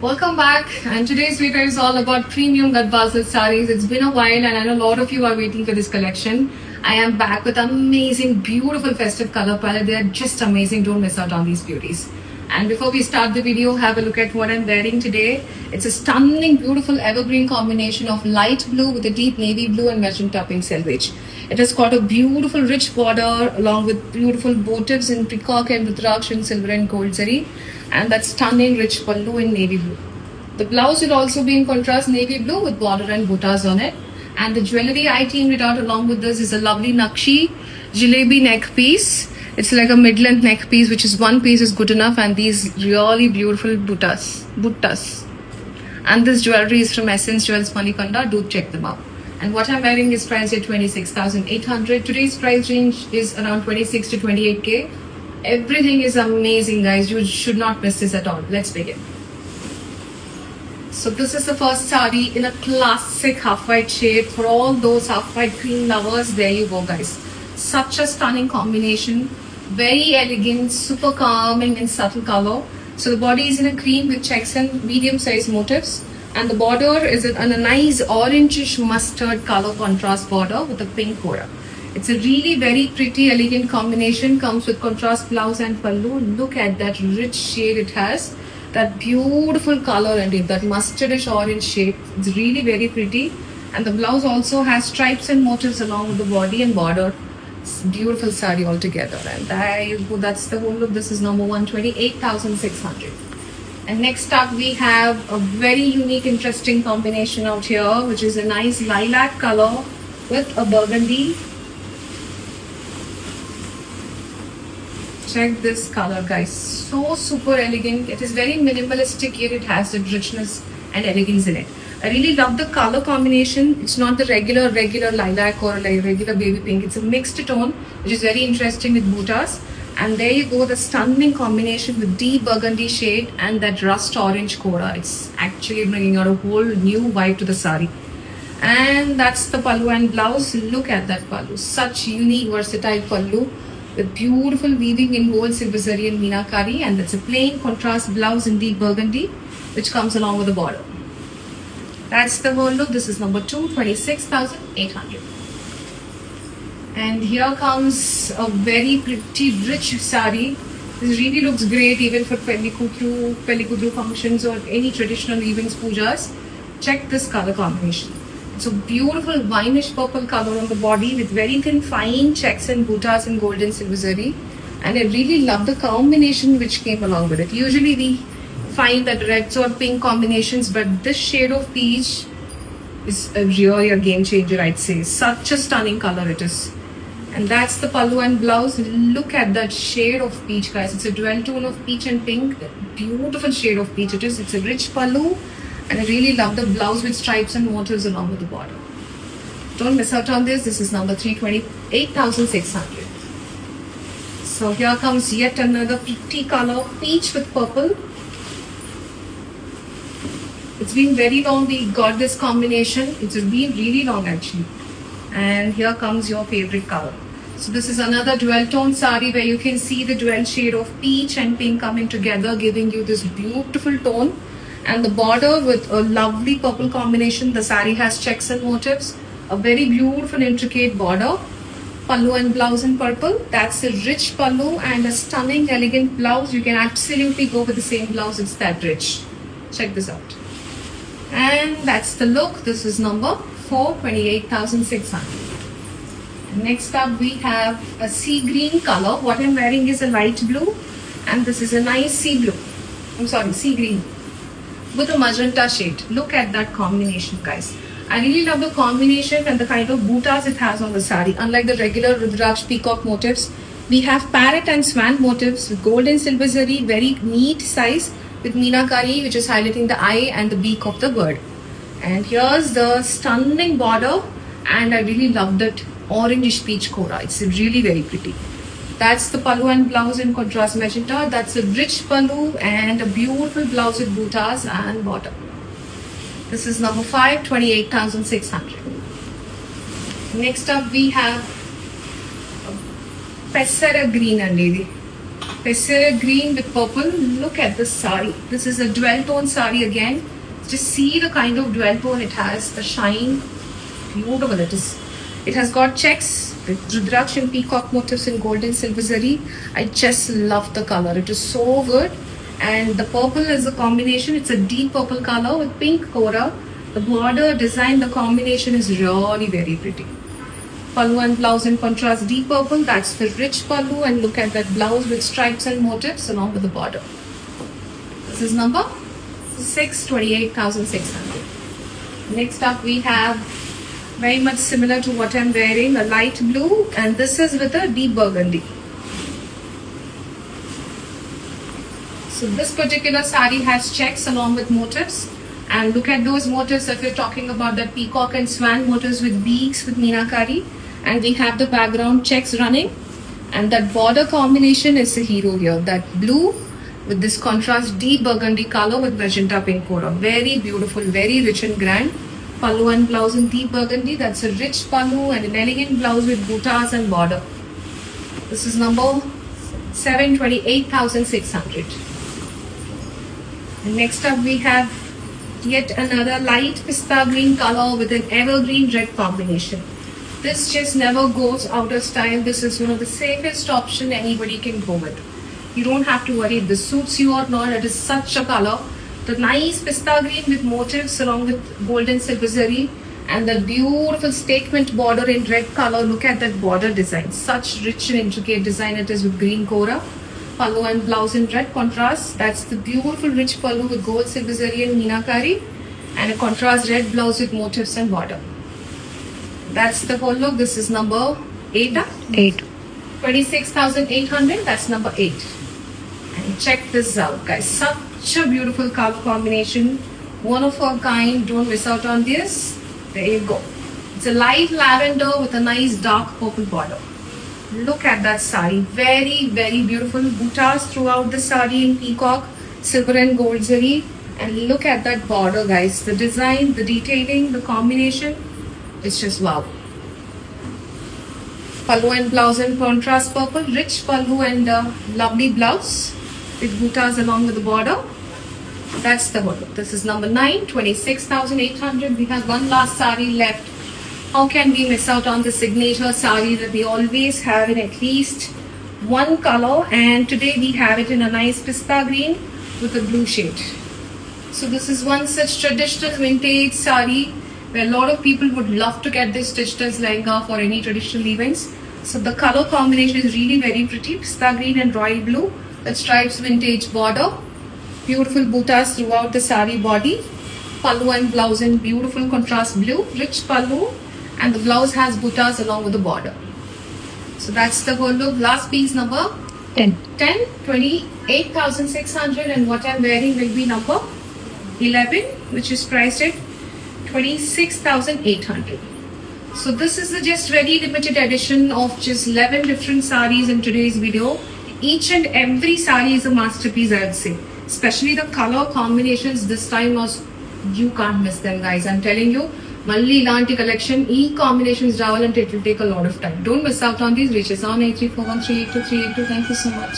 Welcome back, and today's video is all about premium Gadwazal sarees. It's been a while, and I know a lot of you are waiting for this collection. I am back with amazing, beautiful festive color palette. They are just amazing. Don't miss out on these beauties. And before we start the video, have a look at what I'm wearing today. It's a stunning, beautiful evergreen combination of light blue with a deep navy blue and magenta pink selvage. It has got a beautiful rich border along with beautiful motifs in peacock and rudraksh in silver and gold zari, and that stunning rich pallu in navy blue. The blouse will also be in contrast navy blue with border and buttas on it. And the jewelry I teamed it out along with this is a lovely Nakshi Jalebi neck piece. It's like a mid-length neck piece, which is one piece is good enough, and these really beautiful buttas. And this jewelry is from Essence Jewels Manikanda. Do check them out. And what I'm wearing is priced at 26,800. Today's price range is around 26 to 28k. Everything is amazing, guys. You should not miss this at all. Let's begin. So this is the first saree in a classic half-white shade. For all those half-white cream lovers, there you go, guys. Such a stunning combination. Very elegant, super calming and subtle color. So the body is in a cream with checks and medium-sized motifs. And the border is a nice orangish mustard color contrast border with a pink border. It's a really very pretty, elegant combination. Comes with contrast blouse and pallu. Look at that rich shade it has. That beautiful color indeed, that mustardish orange shade. It's really very pretty. And the blouse also has stripes and motifs along with the body and border. It's beautiful saree altogether. And that's the whole look. This is number 128,600. And next up we have a very unique, interesting combination out here, which is a nice lilac color with a burgundy. Check this color, guys. So super elegant. It is very minimalistic, yet it has the richness and elegance in it. I really love the color combination. It's not the regular lilac or like regular baby pink. It's a mixed tone, which is very interesting with buttas. And there you go, the stunning combination with deep burgundy shade and that rust orange coda. It's actually bringing out a whole new vibe to the saree. And that's the pallu and blouse. Look at that pallu. Such unique, versatile pallu with beautiful weaving in gold, silver zari and meenakari. And that's a plain contrast blouse in deep burgundy, which comes along with the border. That's the whole look. This is number 2, 26,800. And here comes a very pretty rich saree. This really looks great even for Pelli Kudru functions or any traditional evenings pujas. Check this color combination. It's a beautiful wineish purple color on the body with very thin fine checks and buttas in gold and silver zari. And I really love the combination which came along with it. Usually we find that reds or pink combinations, but this shade of peach is really a game changer, I'd say. Such a stunning color it is. And that's the pallu and blouse. Look at that shade of peach, guys. It's a dual tone of peach and pink. Beautiful shade of peach it is. It's a rich pallu, and I really love the blouse with stripes and motifs along with the border. Don't miss out on this. This is number 328,600. So here comes yet another pretty color, peach with purple. It's been very long we got this combination. It's been really long actually. And here comes your favorite color. So this is another dual tone saree where you can see the dual shade of peach and pink coming together, giving you this beautiful tone. And the border with a lovely purple combination. The saree has checks and motifs. A very beautiful intricate border. Pallu and blouse in purple. That's a rich pallu and a stunning elegant blouse. You can absolutely go with the same blouse. It's that rich. Check this out. And that's the look. This is number 4, 28,600. Next up we have a sea green color. What I'm wearing is a light blue, and this is a nice sea green with a magenta shade. Look at that combination, guys. I really love the combination and the kind of buttas it has on the saree. Unlike the regular rudraksh peacock motifs, we have parrot and swan motifs with gold and silver zari, very neat size with meenakari, which is highlighting the eye and the beak of the bird. And here's the stunning border, and I really love that orangish peach coda. It's really very pretty. That's the pallu and blouse in contrast magenta. That's a rich pallu and a beautiful blouse with buttas and border. This is number 5, 28,600. Next up we have a Pessara green and lady. Pessera green with purple. Look at this sari. This is a dual tone sari again. Just see the kind of dual tone it has. The shine. Beautiful it is. It has got checks with Rudraksh and peacock motifs in gold and silver zari. I just love the color. It is so good. And the purple is a combination. It's a deep purple color with pink kora. The border design, the combination is really very pretty. Pallu and blouse in contrast deep purple. That's the rich pallu, and look at that blouse with stripes and motifs along with the border. This is number 628,600. Next up we have very much similar to what I'm wearing, a light blue, and this is with a deep burgundy. So this particular sari has checks along with motifs, and look at those motifs if you're talking about that peacock and swan motifs with beaks with meenakari, and we have the background checks running, and that border combination is the hero here, that blue with this contrast deep burgundy color with magenta pink kora. Very beautiful, very rich and grand. Pallu and blouse in deep burgundy. That's a rich pallu and an elegant blouse with buttas and border. This is number 728,600. And next up we have yet another light pista green color with an evergreen red combination. This just never goes out of style. This is one of the safest option anybody can go with. You don't have to worry if this suits you or not. It is such a color. The nice pista green with motifs along with gold and silver zari, and the beautiful statement border in red color. Look at that border design. Such rich and intricate design it is with green kora. Pallu and blouse in red contrast. That's the beautiful rich pallu with gold, silver zari and meenakari, and a contrast red blouse with motifs and border. That's the whole look. This is number 8. 26,800. That's number 8. And check this out, guys. Such a beautiful color combination. One of a kind. Don't miss out on this. There you go. It's a light lavender with a nice dark purple border. Look at that sari. Very, very beautiful. Buttas throughout the sari in peacock, silver and gold zari. And look at that border, guys. The design, the detailing, the combination. It's just wow. Pallu and blouse in contrast purple. Rich pallu and lovely blouse with buttas along with the border. That's the whole look. This is number 9, 26,800. We have one last sari left. How can we miss out on the signature sari that we always have in at least one color? And today we have it in a nice pista green with a blue shade. So this is one such traditional vintage sari where a lot of people would love to get this stitched as lehenga for any traditional events. So the color combination is really very pretty. Pista green and royal blue. That stripes vintage border. Beautiful buttas throughout the sari body. Pallu and blouse in beautiful contrast blue. Rich pallu. And the blouse has buttas along with the border. So that's the whole look. Last piece number 10. 28,600, and what I'm wearing will be number 11, which is priced at 26,800. So this is the just very limited edition of just 11 different saris in today's video. Each and every sari is a masterpiece, I would say. Especially the color combinations this time was, you can't miss them, guys. I'm telling you. Malli Ilanti collection, combinations travel, and it will take a lot of time. Don't miss out on these. Reach us on 8341382382. Thank you so much.